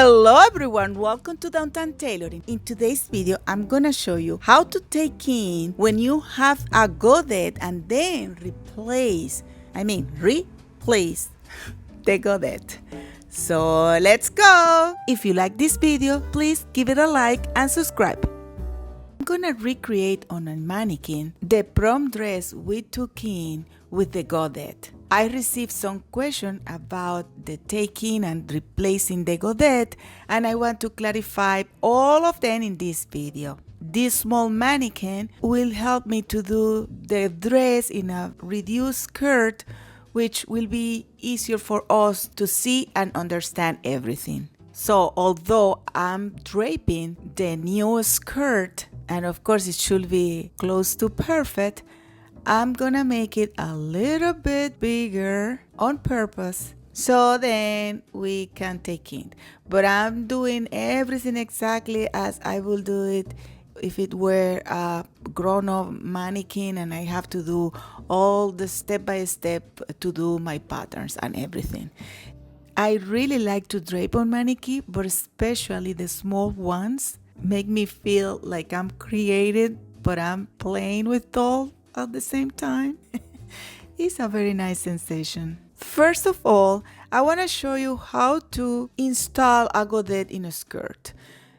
Hello everyone, welcome to Downtown Tailoring. In today's video, I'm gonna show you how to take in when you have a godet and then replace the godet. So let's go. If you like this video, please give it a like and subscribe. I'm gonna recreate on a mannequin the prom dress we took in with the godet. I received some questions about the taking and replacing the godet, and I want to clarify all of them in this video. This small mannequin will help me to do the dress in a reduced skirt, which will be easier for us to see and understand everything. So although I'm draping the new skirt, and of course it should be close to perfect, I'm gonna make it a little bit bigger on purpose so then we can take it. But I'm doing everything exactly as I will do it if it were a grown-up mannequin, and I have to do all the step-by-step to do my patterns and everything. I really like to drape on mannequin, but especially the small ones make me feel like I'm creative, but I'm playing with doll at the same time. It's a very nice sensation. First of all, I want to show you how to install a godet in a skirt.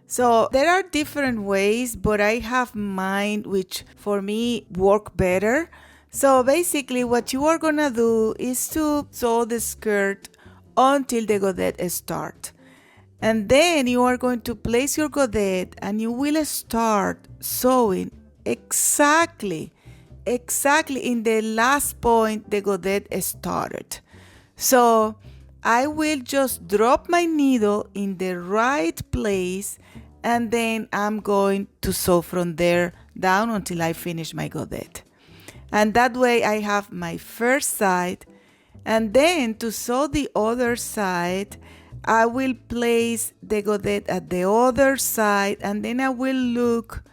So there are different ways, but I have mine which for me work better. So basically what you are gonna do is to sew the skirt until the godet starts. And then you are going to place your godet and you will start sewing exactly in the last point the godet started. So I will just drop my needle in the right place, and then I'm going to sew from there down until I finish my godet. And that way I have my first side, and then to sew the other side I will place the godet at the other side, and then I will look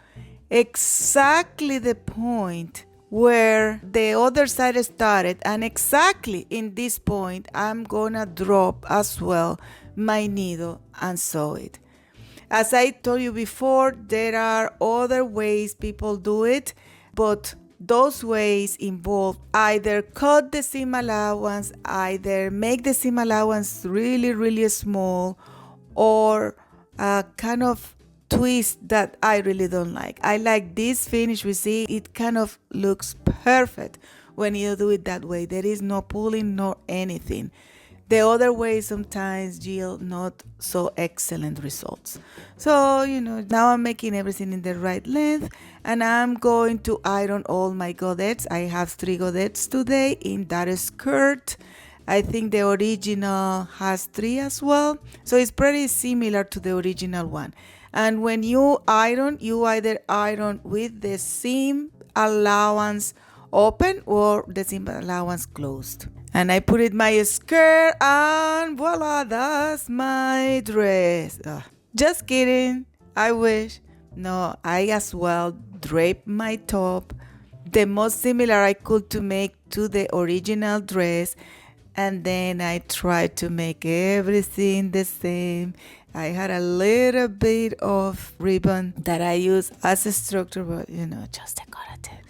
exactly the point where the other side started, and exactly in this point I'm gonna drop as well my needle and sew it. As I told you before, there are other ways people do it, but those ways involve either cut the seam allowance, either make the seam allowance really small, or kind of twist that I really don't like. I like this finish we see. It kind of looks perfect when you do it that way. There is no pulling nor anything. The other way sometimes yield not so excellent results. So, now I'm making everything in the right length, and I'm going to iron all my godets. I have 3 godets today in that skirt. I think the original has 3 as well. So it's pretty similar to the original one. And when you iron, you either iron with the seam allowance open or the seam allowance closed. And I put it my skirt, and voila, that's my dress. Just kidding. I wish. No, I as well drape my top, the most similar I could to make to the original dress. And then I tried to make everything the same. I had a little bit of ribbon that I use as a structure, but just decorative.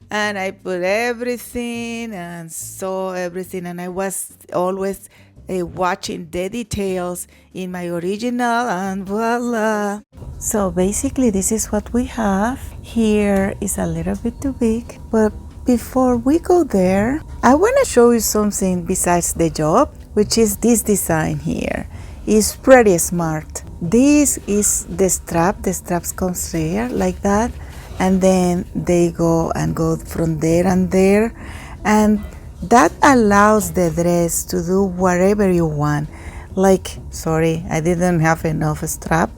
And I put everything and sew everything, and I was always watching the details in my original, and voila. So basically this is what we have. Here is a little bit too big, but before we go there, I want to show you something besides the job, which is this design here. It's pretty smart. This is the strap. The straps comes here like that, and then they go from there and there, and that allows the dress to do whatever you want. Like, sorry, I didn't have enough strap.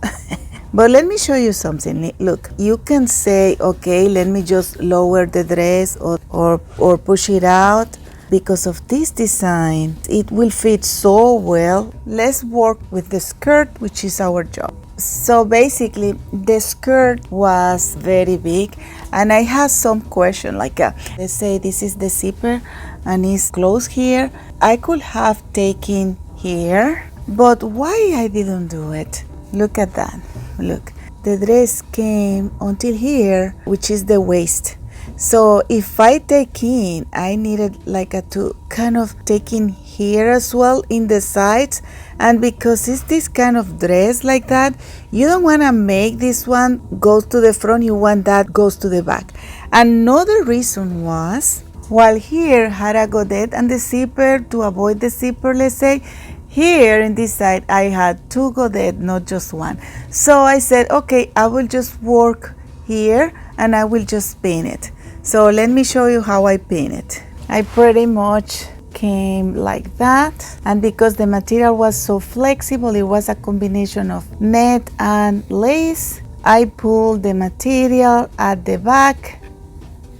But let me show you something. Look, you can say, okay, let me just lower the dress or push it out. Because of this design, it will fit so well. Let's work with the skirt, which is our job. So basically, the skirt was very big, and I had some question like, let's say this is the zipper and it's closed here. I could have taken here But why I didn't do it? Look at that. Look, the dress came until here, which is the waist. So if I take in, I needed like a to kind of take in here as well in the sides. And because it's this kind of dress like that, you don't want to make this one goes to the front, you want that goes to the back. Another reason was, while here had a godet and the zipper, to avoid the zipper, let's say, here in this side I had two godets, not just one. So I said, okay, I will just work here and I will just pin it. So let me show you how I pin it. I pretty much came like that, and because the material was so flexible, it was a combination of net and lace, I pulled the material at the back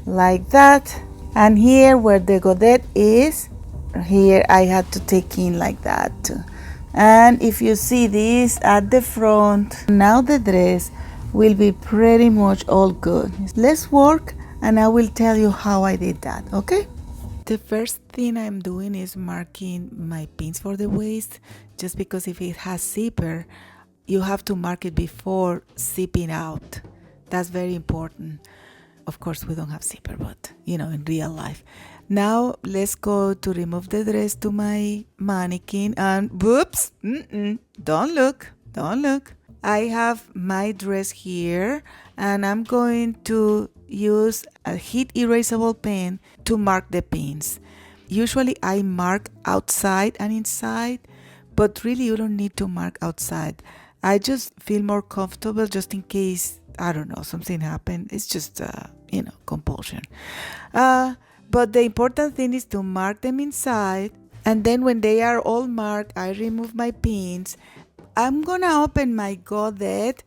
like that, and here where the godet is, here I had to take in like that too. And if you see this at the front, now the dress will be pretty much all good. Let's work and I will tell you how I did that, okay? The first thing I'm doing is marking my pins for the waist, just because if it has zipper, you have to mark it before zipping out. That's very important. Of course, we don't have zipper, but in real life. Now let's go to remove the dress to my mannequin, and whoops, don't look. I have my dress here, and I'm going to use a heat erasable pen to mark the pins. Usually I mark outside and inside, but really you don't need to mark outside. I just feel more comfortable just in case, I don't know, something happened. It's just, compulsion. But the important thing is to mark them inside, and then when they are all marked, I remove my pins. I'm gonna open my godet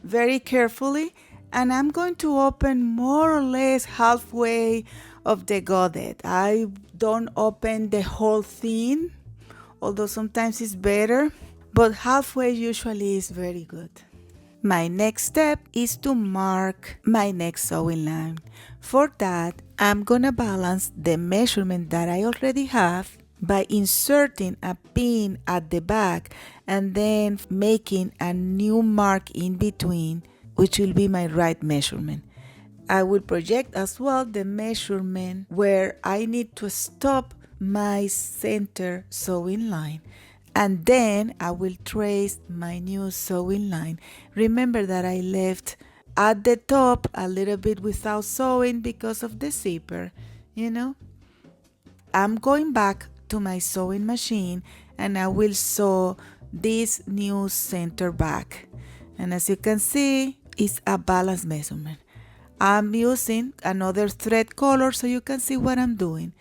very carefully, and I'm going to open more or less halfway of the godet. I don't open the whole thing, although sometimes it's better, but halfway usually is very good. My next step is to mark my next sewing line. For that, I'm gonna balance the measurement that I already have by inserting a pin at the back and then making a new mark in between, which will be my right measurement. I will project as well the measurement where I need to stop my center sewing line, and then I will trace my new sewing line. Remember that I left at the top a little bit without sewing because of the zipper, I'm going back to my sewing machine and I will sew this new center back. And as you can see, it's a balanced measurement. I'm using another thread color so you can see what I'm doing.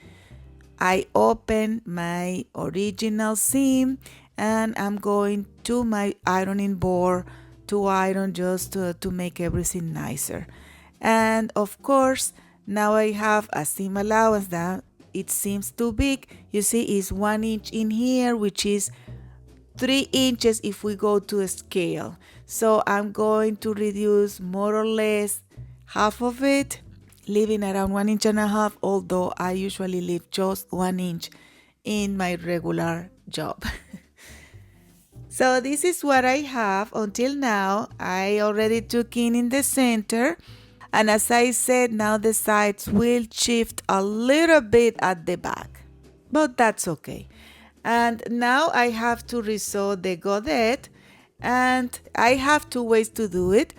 I open my original seam and I'm going to my ironing board to iron just to make everything nicer. And of course, now I have a seam allowance that it seems too big. You see, it's 1 inch in here, which is 3 inches if we go to a scale. So I'm going to reduce more or less half of it, leaving around 1.5 inches, although I usually leave just 1 inch in my regular job. So this is what I have until now. I already took in the center, and as I said, now the sides will shift a little bit at the back, but that's okay. And now I have to resew the godet, and I have 2 ways to do it.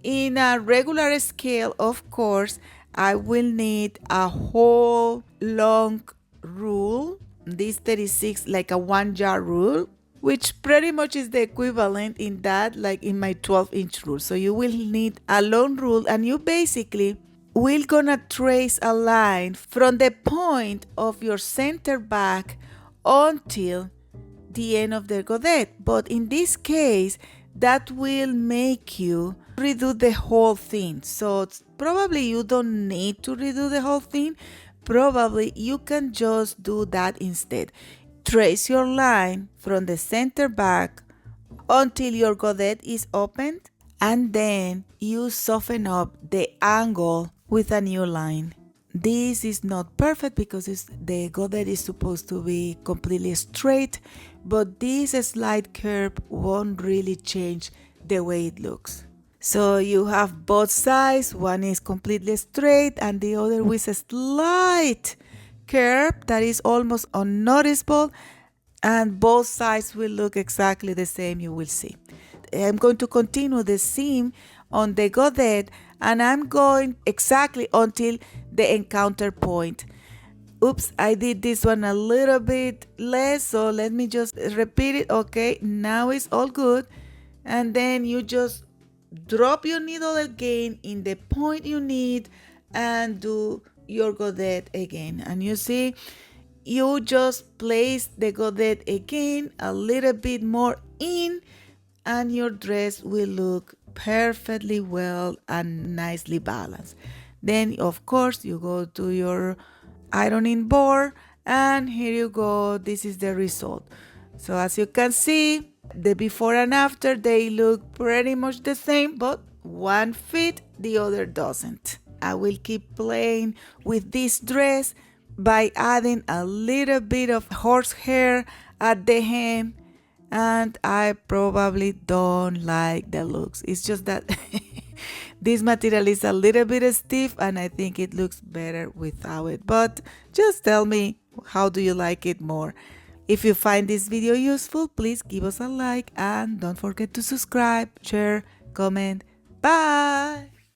In a regular scale, of course, I will need a whole long rule, this 36, like a 1-yard rule, which pretty much is the equivalent in that, like in my 12-inch rule. So you will need a long rule, and you basically will gonna trace a line from the point of your center back until the end of the godet. But in this case, that will make you redo the whole thing. So probably you don't need to redo the whole thing. Probably you can just do that instead. Trace your line from the center back until your godet is opened, and then you soften up the angle with a new line. This is not perfect because the godet is supposed to be completely straight, but this slight curve won't really change the way it looks. So you have both sides, one is completely straight and the other with a slight curve that is almost unnoticeable, and both sides will look exactly the same, you will see. I'm going to continue the seam on the godet, and I'm going exactly until the encounter point. Oops, I did this one a little bit less, so let me just repeat it. Okay, now it's all good. And then you just drop your needle again in the point you need and do your godet again. And you see, you just place the godet again a little bit more in, and your dress will look perfectly well and nicely balanced. Then of course you go to your ironing board, and here you go, this is the result. So as you can see, the before and after, they look pretty much the same, but one fit, the other doesn't. I will keep playing with this dress by adding a little bit of horsehair at the hem, and I probably don't like the looks. It's just that this material is a little bit stiff and I think it looks better without it. But just tell me, how do you like it more? If you find this video useful, please give us a like and don't forget to subscribe, share, comment. Bye!